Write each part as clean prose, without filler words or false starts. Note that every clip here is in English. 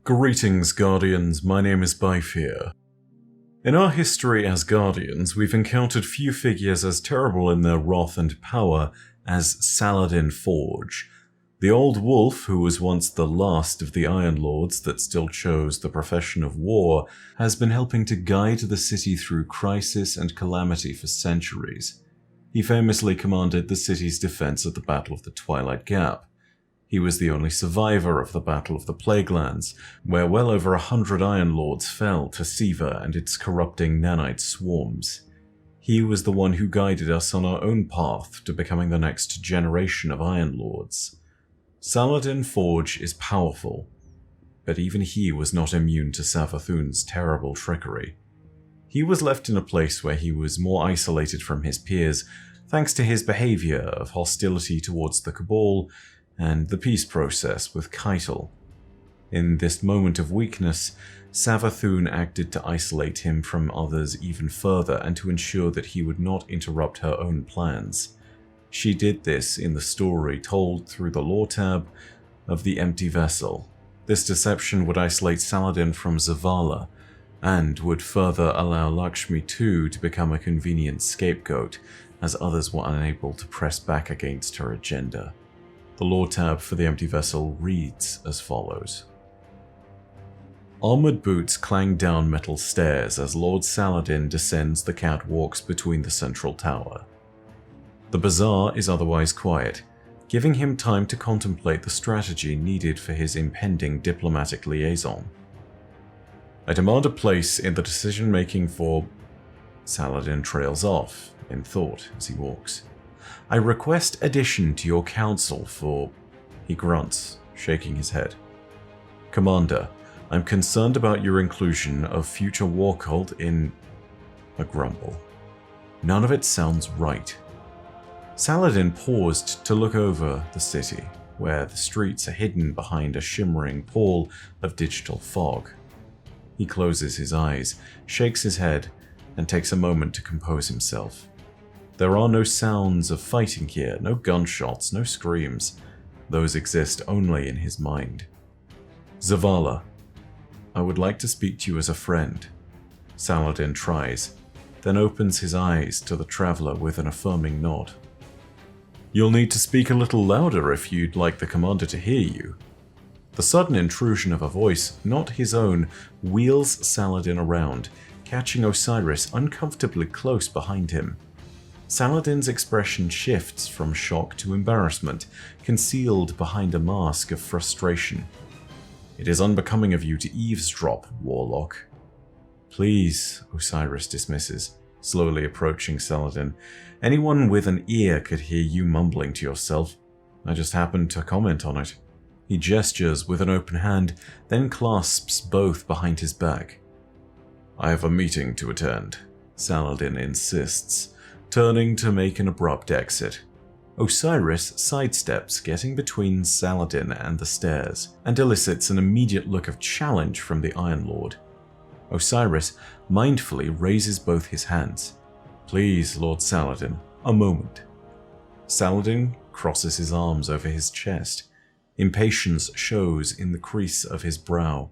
Greetings, Guardians. My name is Byfear. In our history as Guardians, we've encountered few figures as terrible in their wrath and power as Saladin Forge, the old wolf who was once the last of the Iron Lords that still chose the profession of war, has been helping to guide the city through crisis and calamity for centuries. He famously commanded the city's defense at the Battle of the Twilight Gap. He was the only survivor of the Battle of the Plaguelands, where well over 100 Iron Lords fell to Siva and its corrupting nanite swarms. He was the one who guided us on our own path to becoming the next generation of Iron Lords. Saladin Forge is powerful, but even he was not immune to Savathun's terrible trickery. He was left in a place where he was more isolated from his peers, thanks to his behavior of hostility towards the Cabal and the peace process with Keitel. In this moment of weakness, Savathun acted to isolate him from others even further and to ensure that he would not interrupt her own plans. She did this in the story told through the lore tab of the Empty Vessel. This deception would isolate Saladin from Zavala, and would further allow Lakshmi too to become a convenient scapegoat, as others were unable to press back against her agenda. The lore tab for the Empty Vessel reads as follows. Armored boots clang down metal stairs as Lord Saladin descends the catwalks between the central tower. The bazaar is otherwise quiet, giving him time to contemplate the strategy needed for his impending diplomatic liaison. I demand a place in the decision-making for... Saladin trails off in thought as he walks. I request addition to your council for... He grunts, shaking his head. Commander, I'm concerned about your inclusion of future war cult in... A grumble. None of it sounds right. Saladin paused to look over the city, where the streets are hidden behind a shimmering pall of digital fog. He closes his eyes, shakes his head, and takes a moment to compose himself. There are no sounds of fighting here, no gunshots, no screams. Those exist only in his mind. Zavala, I would like to speak to you as a friend. Saladin tries, then opens his eyes to the traveler with an affirming nod. You'll need to speak a little louder if you'd like the commander to hear you. The sudden intrusion of a voice, not his own, wheels Saladin around, catching Osiris uncomfortably close behind him. Saladin's expression shifts from shock to embarrassment, concealed behind a mask of frustration. It is unbecoming of you to eavesdrop, Warlock. Please, Osiris dismisses, slowly approaching Saladin. Anyone with an ear could hear you mumbling to yourself. I just happened to comment on it. He gestures with an open hand, then clasps both behind his back. I have a meeting to attend, Saladin insists, turning to make an abrupt exit. Osiris sidesteps, getting between Saladin and the stairs, and elicits an immediate look of challenge from the Iron Lord. Osiris mindfully raises both his hands. Please, Lord Saladin, a moment. Saladin crosses his arms over his chest. Impatience shows in the crease of his brow.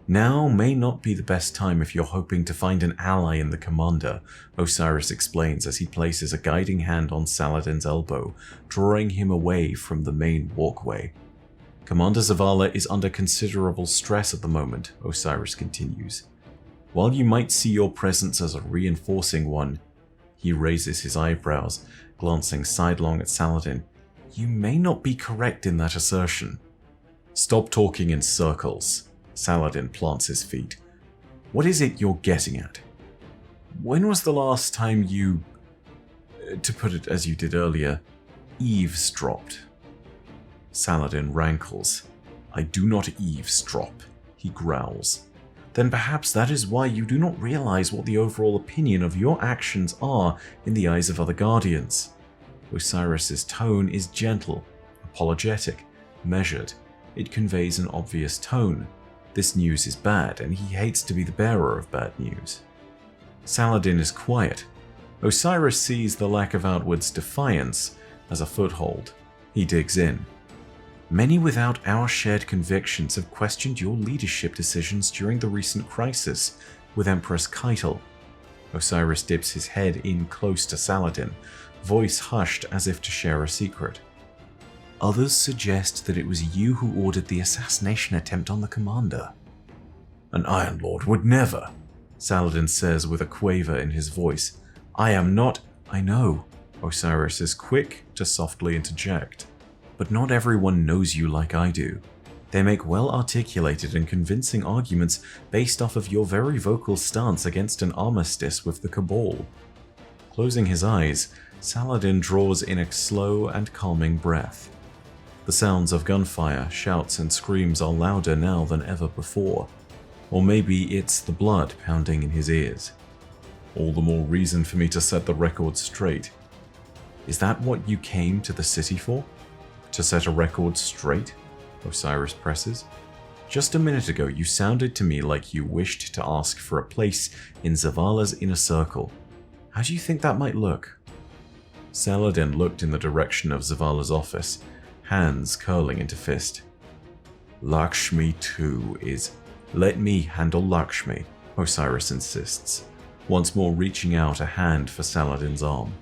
Now may not be the best time if you're hoping to find an ally in the commander, Osiris explains as he places a guiding hand on Saladin's elbow, drawing him away from the main walkway. Commander Zavala is under considerable stress at the moment, Osiris continues. While you might see your presence as a reinforcing one, he raises his eyebrows, glancing sidelong at Saladin. You may not be correct in that assertion. Stop talking in circles. Saladin plants his feet. What is it you're getting at? When was the last time you, to put it as you did earlier, eavesdropped? Saladin rankles. I do not eavesdrop, he growls. Then perhaps that is why you do not realize what the overall opinion of your actions are in the eyes of other Guardians. Osiris's tone is gentle, apologetic, measured. It conveys an obvious tone. This news is bad, and he hates to be the bearer of bad news. Saladin is quiet. Osiris sees the lack of outwards defiance as a foothold. He digs in. Many without our shared convictions have questioned your leadership decisions during the recent crisis with Empress Keitel. Osiris dips his head in close to Saladin, voice hushed as if to share a secret. Others suggest that it was you who ordered the assassination attempt on the commander. An Iron Lord would never, Saladin says with a quaver in his voice. I am not. I know, Osiris is quick to softly interject. But not everyone knows you like I do. They make well-articulated and convincing arguments based off of your very vocal stance against an armistice with the Cabal. Closing his eyes, Saladin draws in a slow and calming breath. The sounds of gunfire, shouts and screams are louder now than ever before. Or maybe it's the blood pounding in his ears. All the more reason for me to set the record straight. Is that what you came to the city for? To set a record straight? Osiris presses. Just a minute ago you sounded to me like you wished to ask for a place in Zavala's inner circle. How do you think that might look? Saladin looked in the direction of Zavala's office, hands curling into fist. Lakshmi too is... Let me handle Lakshmi, Osiris insists, once more reaching out a hand for Saladin's arm.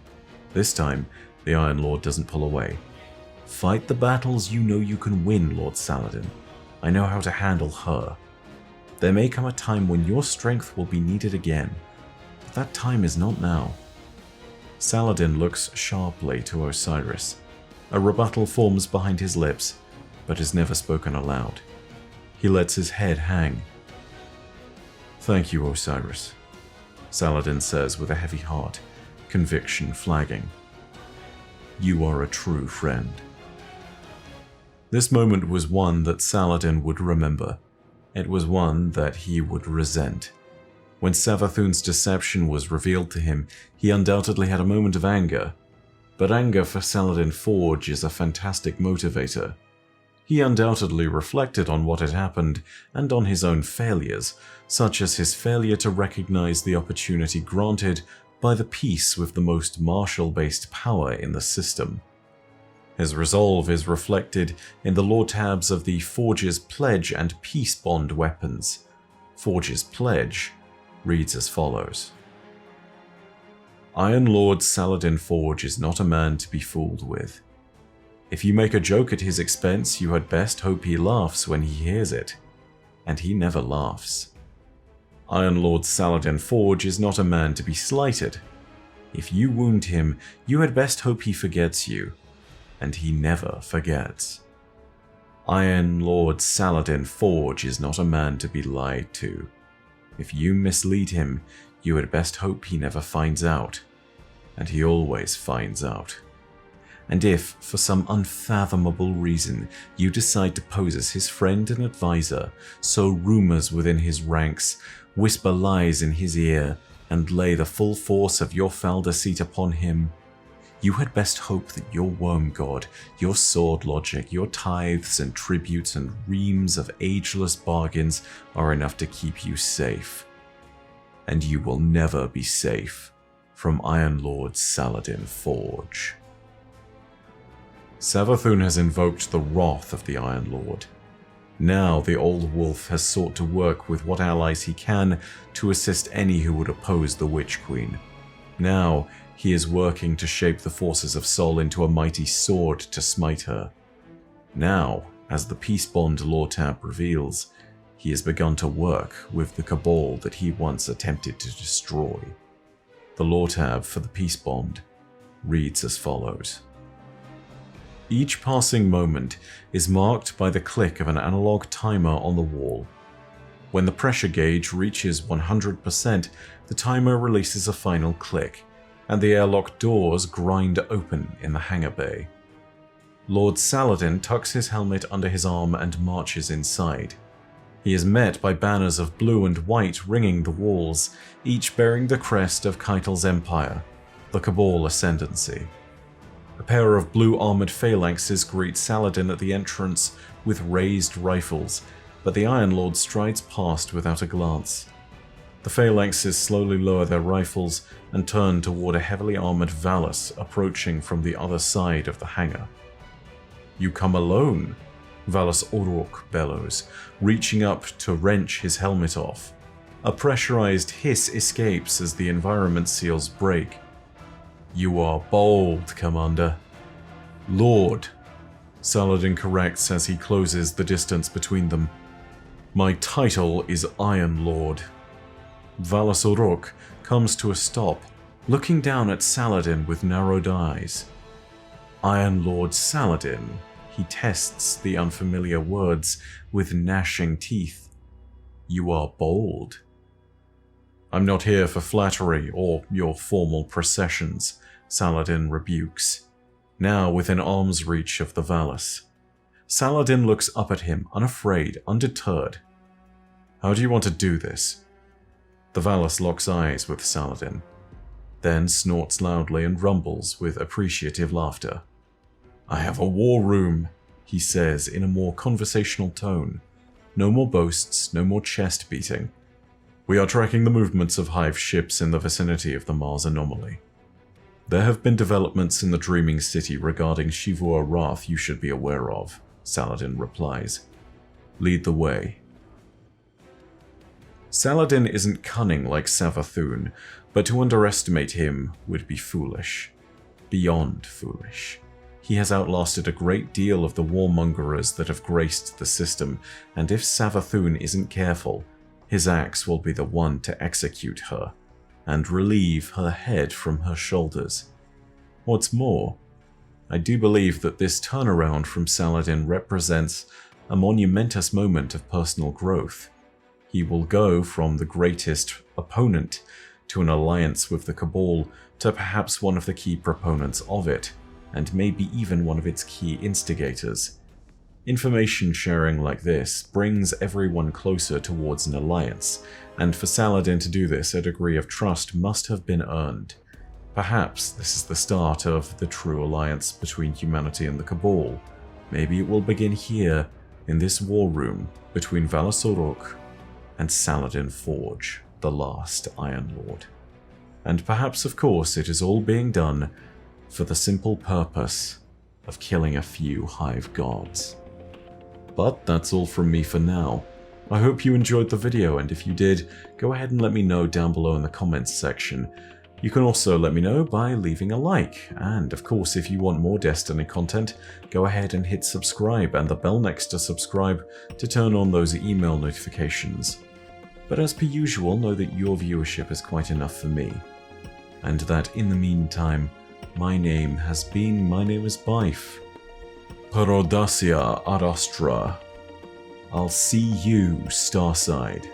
This time, the Iron Lord doesn't pull away. Fight the battles you know you can win, Lord Saladin. I know how to handle her. There may come a time when your strength will be needed again, but that time is not now. Saladin looks sharply to Osiris. A rebuttal forms behind his lips, but is never spoken aloud. He lets his head hang. Thank you, Osiris, Saladin says with a heavy heart, conviction flagging. You are a true friend. This moment was one that Saladin would remember. It was one that he would resent. When Savathun's deception was revealed to him, he undoubtedly had a moment of anger. But anger for Saladin Forge is a fantastic motivator. He undoubtedly reflected on what had happened and on his own failures, such as his failure to recognize the opportunity granted by the peace with the most martial-based power in the system. His resolve is reflected in the lore tabs of the Forge's Pledge and Peace Bond weapons. Forge's Pledge reads as follows. Iron Lord Saladin Forge is not a man to be fooled with. If you make a joke at his expense, you had best hope he laughs when he hears it. And he never laughs. Iron Lord Saladin Forge is not a man to be slighted. If you wound him, you had best hope he forgets you. And he never forgets. Iron Lord Saladin Forge is not a man to be lied to. If you mislead him, you had best hope he never finds out. And he always finds out. And if, for some unfathomable reason, you decide to pose as his friend and advisor, sow rumors within his ranks, whisper lies in his ear, and lay the full force of your foul deceit upon him, you had best hope that your worm god, your sword logic, your tithes and tributes and reams of ageless bargains are enough to keep you safe. And you will never be safe from Iron Lord Saladin Forge. Savathun has invoked the wrath of the Iron Lord. Now the old wolf has sought to work with what allies he can to assist any who would oppose the Witch Queen. Now he is working to shape the forces of Sol into a mighty sword to smite her. Now, as the Peace Bond lore tab reveals, he has begun to work with the Cabal that he once attempted to destroy. The lore tab for the Peace Bond reads as follows. Each passing moment is marked by the click of an analog timer on the wall. When the pressure gauge reaches 100%, the timer releases a final click, and the airlock doors grind open in the hangar bay. Lord Saladin tucks his helmet under his arm and marches inside. He is met by banners of blue and white ringing the walls, each bearing the crest of Keitel's empire, the Cabal Ascendancy. A pair of blue armored phalanxes greet Saladin at the entrance with raised rifles, but the Iron Lord strides past without a glance. The phalanxes slowly lower their rifles and turn toward a heavily armored Valus approaching from the other side of the hangar. You come alone, Valas Orok bellows, reaching up to wrench his helmet off. A pressurized hiss escapes as the environment seals break. "You are bold, Commander." "Lord," Saladin corrects as he closes the distance between them. "My title is Iron Lord." Valas Orok comes to a stop, looking down at Saladin with narrowed eyes. "Iron Lord Saladin," he tests the unfamiliar words with gnashing teeth. "You are bold." "I'm not here for flattery or your formal processions," Saladin rebukes, now within arm's reach of the Valas. Saladin looks up at him, unafraid, undeterred. "How do you want to do this?" The Valas locks eyes with Saladin, then snorts loudly and rumbles with appreciative laughter. "I have a war room," he says in a more conversational tone. No more boasts, no more chest beating. "We are tracking the movements of Hive ships in the vicinity of the Mars anomaly. There have been developments in the Dreaming City regarding Shivua Wrath you should be aware of," Saladin replies. "Lead the way." Saladin isn't cunning like Savathûn, but to underestimate him would be foolish. Beyond foolish. He has outlasted a great deal of the warmongers that have graced the system, and if Savathûn isn't careful, his axe will be the one to execute her, and relieve her head from her shoulders. What's more, I do believe that this turnaround from Saladin represents a monumentous moment of personal growth. He will go from the greatest opponent to an alliance with the Cabal to perhaps one of the key proponents of it, and maybe even one of its key instigators. Information sharing like this brings everyone closer towards an alliance, and for Saladin to do this, a degree of trust must have been earned. Perhaps this is the start of the true alliance between humanity and the Cabal. Maybe it will begin here, in this war room, between Valas Orok and Saladin Forge, the last Iron Lord. And perhaps, of course, it is all being done for the simple purpose of killing a few Hive gods. But that's all from me for now. I hope you enjoyed the video, and if you did, go ahead and let me know down below in the comments section. You can also let me know by leaving a like, and of course if you want more Destiny content, go ahead and hit subscribe and the bell next to subscribe to turn on those email notifications. But as per usual, know that your viewership is quite enough for me, and that in the meantime, my name is Byf. Per audacia ad astra. I'll see you, Starside.